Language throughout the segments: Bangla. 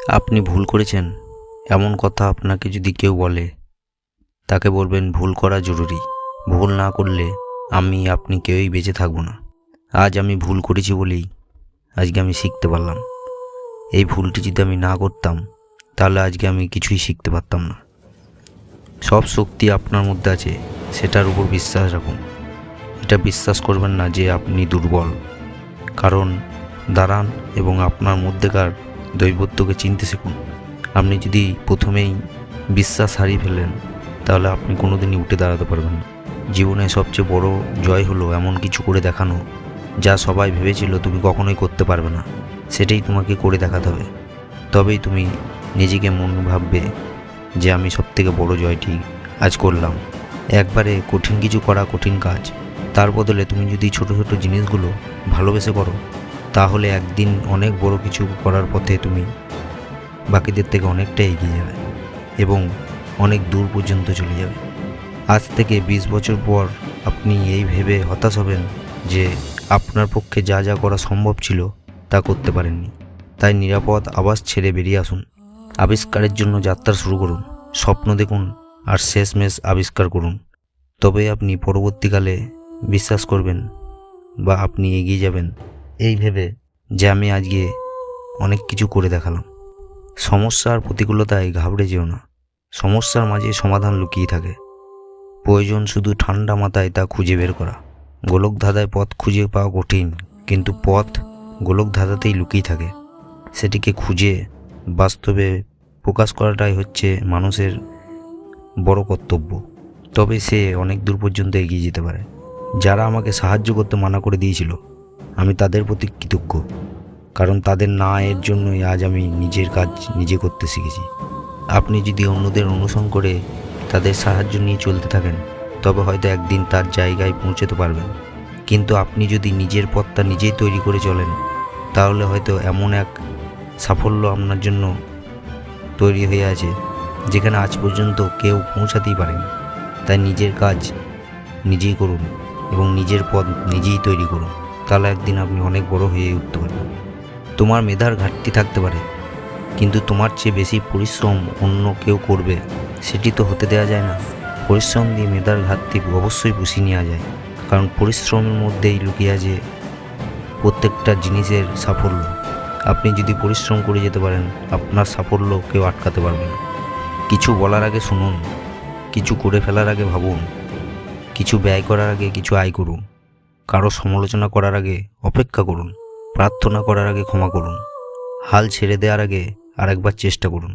আপনি ভুল করেছেন এমন কথা আপনাকে যদি কেউ বলে, তাকে বলবেন ভুল করা জরুরি। ভুল না করলে আপনি কেউই বেঁচে থাকবো না। আজ আমি ভুল করেছি বলেই আজকে আমি শিখতে পারলাম। এই ভুলটি যদি আমি না করতাম তাহলে আজকে আমি কিছুই শিখতে পারতাম না। সব শক্তি আপনার মধ্যে আছে, সেটার উপর বিশ্বাস রাখুন। এটা বিশ্বাস করবেন না যে আপনি দুর্বল। কারণ দাঁড়ান এবং আপনার মধ্যেকার দৈবত্বকে চিনতে শিখুন। আপনি যদি প্রথমেই বিশ্বাস হারিয়ে ফেলেন তাহলে আপনি কোনোদিনই উঠে দাঁড়াতে পারবেন না। জীবনে সবচেয়ে বড় জয় হলো এমন কিছু করে দেখানো যা সবাই ভেবেছিল তুমি কখনোই করতে পারবে না। সেটাই তোমাকে করে দেখাতে হবে। তবেই তুমি নিজেকে মনে ভাববে যে আমি সবথেকে বড় জয়টি আজ করলাম। একবারে কঠিন কিছু করা কঠিন কাজ, তার বদলে তুমি যদি ছোট ছোট জিনিসগুলো ভালোবেসে করো তাহলে একদিন অনেক বড় কিছু করার পথে তুমি বাকিদের থেকে অনেকটা এগিয়ে যাবে এবং অনেক দূর পর্যন্ত চলে যাবে। আজ থেকে 20 বছর পর আপনি এই ভেবে হতাশ হবেন যে আপনার পক্ষে যা যা করা সম্ভব ছিল তা করতে পারেননি। তাই নিরাপদ আবাস ছেড়ে বেরিয়ে আসুন। আবিষ্কারের জন্য যাত্রা শুরু করুন। স্বপ্ন দেখুন আর শেষমেশ আবিষ্কার করুন। তবে আপনি পরবর্তীকালে বিশ্বাস করবেন বা আপনি এগিয়ে যাবেন এই ভেবে যে আমি আজকে অনেক কিছু করে দেখালাম। সমস্যার প্রতিকূলতায় ঘাবড়ে যেও না। সমস্যার মাঝে সমাধান লুকিয়ে থাকে। প্রয়োজন শুধু ঠান্ডা মাথায় তা খুঁজে বের করা। গোলক ধাঁধায় পথ খুঁজে পাওয়া কঠিন, কিন্তু পথ গোলক ধাঁধাতেই লুকিয়ে থাকে। সেটিকে খুঁজে বাস্তবে প্রকাশ করাটাই হচ্ছে মানুষের বড় কর্তব্য। তবে সে অনেক দূর পর্যন্ত এগিয়ে যেতে পারে। যারা আমাকে সাহায্য করতে মানা করে দিয়েছিল আমি তাদের প্রতি কৃতজ্ঞ, কারণ তাদের না এর জন্যই আজ আমি নিজের কাজ নিজে করতে শিখেছি। আপনি যদি অন্যদের অনুসরণ করে তাদের সাহায্য নিয়ে চলতে থাকেন তবে হয়তো একদিন তার জায়গায় পৌঁছতে পারবেন। কিন্তু আপনি যদি নিজের পথটা নিজেই তৈরি করে চলেন তাহলে হয়তো এমন এক সাফল্য আপনার জন্য তৈরি হয়ে আছে যেখানে আজ পর্যন্ত কেউ পৌঁছাতেই পারেনি। তাই নিজের কাজ নিজেই করুন এবং নিজের পথ নিজেই তৈরি করুন। তাহলে একদিন আপনি অনেক বড় হয়ে উঠতে পারবেন। তোমার মেধার ঘাটতি থাকতে পারে, কিন্তু তোমার চেয়ে বেশি পরিশ্রম অন্য কেউ করবে সেটি তো হতে দেওয়া যায় না। পরিশ্রম দিয়ে মেধার ঘাটতি অবশ্যই পুষিয়ে নেওয়া যায়, কারণ পরিশ্রমের মধ্যেই লুকিয়ে আছে প্রত্যেকটা জিনিসের সাফল্য। আপনি যদি পরিশ্রম করে যেতে পারেন আপনার সাফল্য কেউ আটকাতে পারবে না। কিছু বলার আগে শুনুন, কিছু করে ফেলার আগে ভাবুন, কিছু ব্যয় করার আগে কিছু আয় করুন, কারো সমালোচনা করার আগে অপেক্ষা করুন, প্রার্থনা করার আগে ক্ষমা করুন, হাল ছেড়ে দেওয়ার আগে আরেকবার চেষ্টা করুন।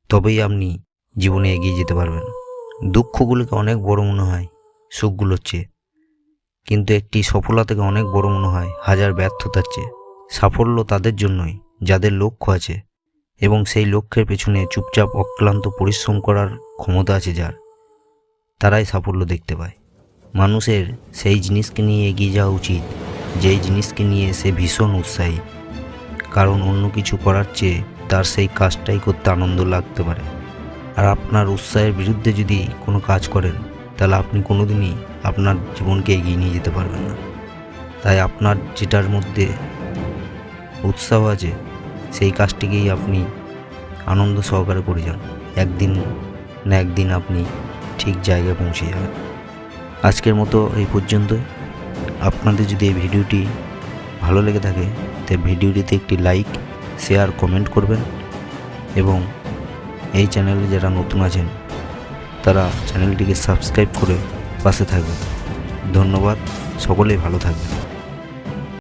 তবেই আপনি জীবনে এগিয়ে যেতে পারবেন। দুঃখগুলোকে অনেক বড় মনে হয় সুখগুলোর চেয়ে, কিন্তু একটি সফলতাকে অনেক বড় মনে হয় হাজার ব্যর্থতার চেয়ে। সাফল্য তাদের জন্যই যাদের লক্ষ্য আছে এবং সেই লক্ষ্যের পেছনে চুপচাপ অক্লান্ত পরিশ্রম করার ক্ষমতা আছে যার, তারাই সাফল্য দেখতে পায়। মানুষের সেই জিনিসকে নিয়ে এগিয়ে যাওয়া উচিত যেই জিনিসকে নিয়ে সে ভীষণ উৎসাহী, কারণ অন্য কিছু করার চেয়ে তার সেই কাজটাই করতে আনন্দ লাগতে পারে। আর আপনার উৎসাহের বিরুদ্ধে যদি কোনো কাজ করেন তাহলে আপনি কোনোদিনই আপনার জীবনকে এগিয়ে নিয়ে যেতে পারবেন না। তাই আপনার যেটার মধ্যে উৎসাহ আছে সেই কাজটিকেই আপনি আনন্দ সহকারে করে যান। একদিন না একদিন আপনি ঠিক জায়গায় পৌঁছে যাবেন। আজকের মতো এই পর্যন্ত। আপনাদের যদি এই ভিডিওটি ভালো লেগে থাকে তাই ভিডিওটিতে একটি লাইক, শেয়ার, কমেন্ট করবেন এবং এই চ্যানেলে যারা নতুন আছেন তারা চ্যানেলটিকে সাবস্ক্রাইব করে পাশে থাকবেন। ধন্যবাদ। সকলেই ভালো থাকবেন।